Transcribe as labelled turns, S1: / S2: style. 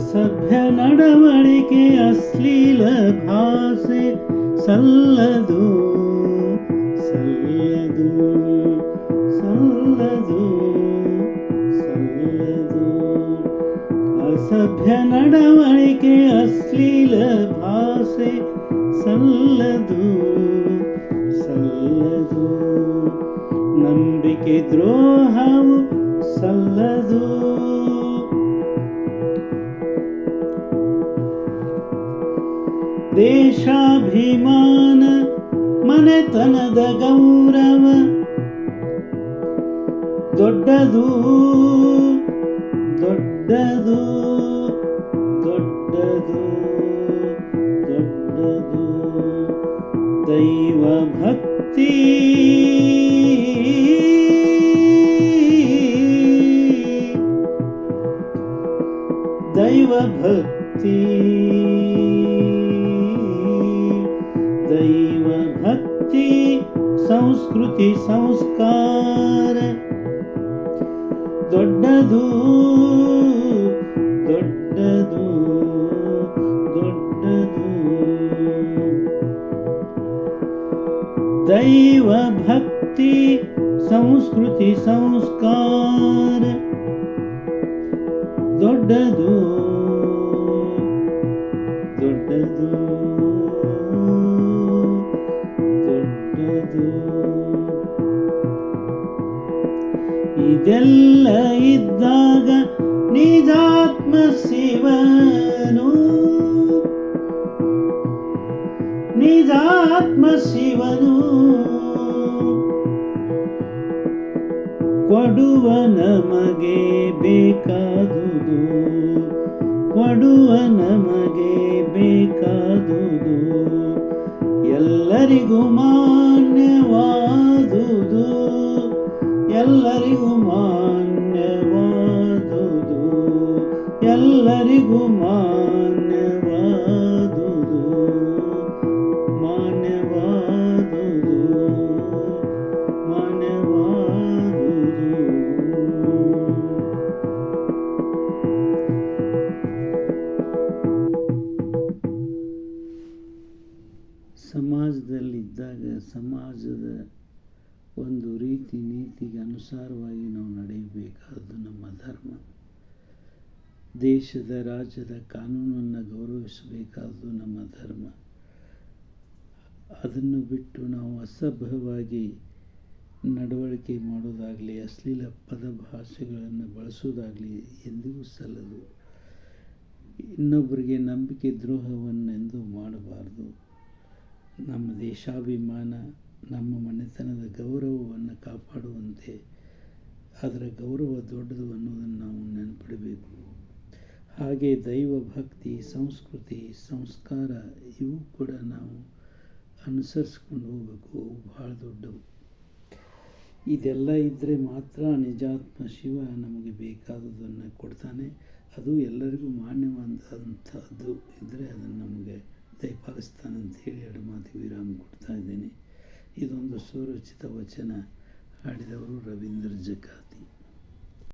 S1: ಅಸಭ್ಯ ನಡವಳಿಕೆ ಅಶ್ಲೀಲ ಭಾಷೆ ಸಲ್ಲದು ಸಲ್ಲದು ಸಲ್ಲದು ಸಲ್ಲದು. ಅಸಭ್ಯ ನಡವಳಿಕೆ ಅಶ್ಲೀಲ ಭಾಷೆ ಸಲ್ಲದು ಸಲ್ಲದು. ನಂಬಿಕೆ ದ್ರೋಹವು ಸಲ್ಲದು. ದೇಶಾಭಿಮಾನ ಮನೆತನದ ಗೌರವ ದೊಡ್ಡದು ದೊಡ್ಡದು ದೊಡ್ಡದು ದೊಡ್ಡದು. ದೈವ ಭಕ್ತಿ ದೈವ ಭಕ್ತಿ ದೈವ ಭಕ್ತಿ ಸಂಸ್ಕೃತಿ ಸಂಸ್ಕಾರ ದೊಡ್ಡದು ದೊಡ್ಡದು ದೊಡ್ಡದು. ದೈವ ಭಕ್ತಿ ಸಂಸ್ಕೃತಿ ಸಂಸ್ಕಾರ ದೊಡ್ಡದು ದೊಡ್ಡದು ದೊಡ್ಡದು. ಇದೆಲ್ಲ ಇದ್ದಾಗ ನಿಜಾತ್ಮ ಶಿವನು ನಿಜಾತ್ಮ ಶಿವನು ಕೊಡುವ ನಮಗೆ ಬೇಕಾದುದು ಕೊಡುವ ನಮಗೆ ಬೇಕಾದುದು ಎಲ್ಲರಿಗೂ ಮಾನ್ಯವಾದುದು ಎಲ್ಲರಿಗೂ ಮಾನ್ಯವಾದುದು ಎಲ್ಲರಿಗೂ ಮಾನ್ಯವಾದುದು ಮಾನ್ಯವಾದುದು ಮಾನ್ಯವಾದುದು. ಸಮಾಜದಲ್ಲಿದ್ದಾಗ ಸಮಾಜದ ಒಂದು ರೀತಿ ನೀತಿಗೆ ಅನುಸಾರವಾಗಿ ನಾವು ನಡೆಯಬೇಕಾದ್ದು ನಮ್ಮ ಧರ್ಮ. ದೇಶದ ರಾಜ್ಯದ ಕಾನೂನನ್ನು ಗೌರವಿಸಬೇಕಾದ್ದು ನಮ್ಮ ಧರ್ಮ. ಅದನ್ನು ಬಿಟ್ಟು ನಾವು ಅಸಭ್ಯವಾಗಿ ನಡವಳಿಕೆ ಮಾಡೋದಾಗಲಿ ಅಶ್ಲೀಲ ಪದ ಭಾಷೆಗಳನ್ನು ಬಳಸೋದಾಗಲಿ ಎಂದಿಗೂ ಸಲ್ಲದು. ಇನ್ನೊಬ್ಬರಿಗೆ ನಂಬಿಕೆ ದ್ರೋಹವನ್ನೆಂದೂ ಮಾಡಬಾರ್ದು. ನಮ್ಮ ದೇಶಾಭಿಮಾನ ನಮ್ಮ ಮನೆತನದ ಗೌರವವನ್ನು ಕಾಪಾಡುವಂತೆ ಅದರ ಗೌರವ ದೊಡ್ಡದು ಅನ್ನೋದನ್ನು ನಾವು ನೆನಪಿಡಬೇಕು. ಹಾಗೆ ದೈವ ಭಕ್ತಿ ಸಂಸ್ಕೃತಿ ಸಂಸ್ಕಾರ ಇವು ಕೂಡ ನಾವು ಅನುಸರಿಸ್ಕೊಂಡು ಹೋಗಬೇಕು. ಅವು ಭಾಳ ದೊಡ್ಡವು. ಇದೆಲ್ಲ ಇದ್ದರೆ ಮಾತ್ರ ನಿಜಾತ್ಮ ಶಿವ ನಮಗೆ ಬೇಕಾದುದನ್ನು ಕೊಡ್ತಾನೆ. ಅದು ಎಲ್ಲರಿಗೂ ಮಾನ್ಯವಾದಂಥದ್ದು ಇದ್ದರೆ ಅದನ್ನು ನಮಗೆ ದಯಪಾಲಿಸ್ತಾನೆ ಅಂತೇಳಿ ಎರಡು ಮಾತಿಗೆ ವಿರಾಮ ಕೊಡ್ತಾ ಇದ್ದೀನಿ. ಇದೊಂದು ಸ್ವರಚಿತ ವಚನ ಹಾಡಿದವರು ರವೀಂದ್ರ ಜಕಾತಿ.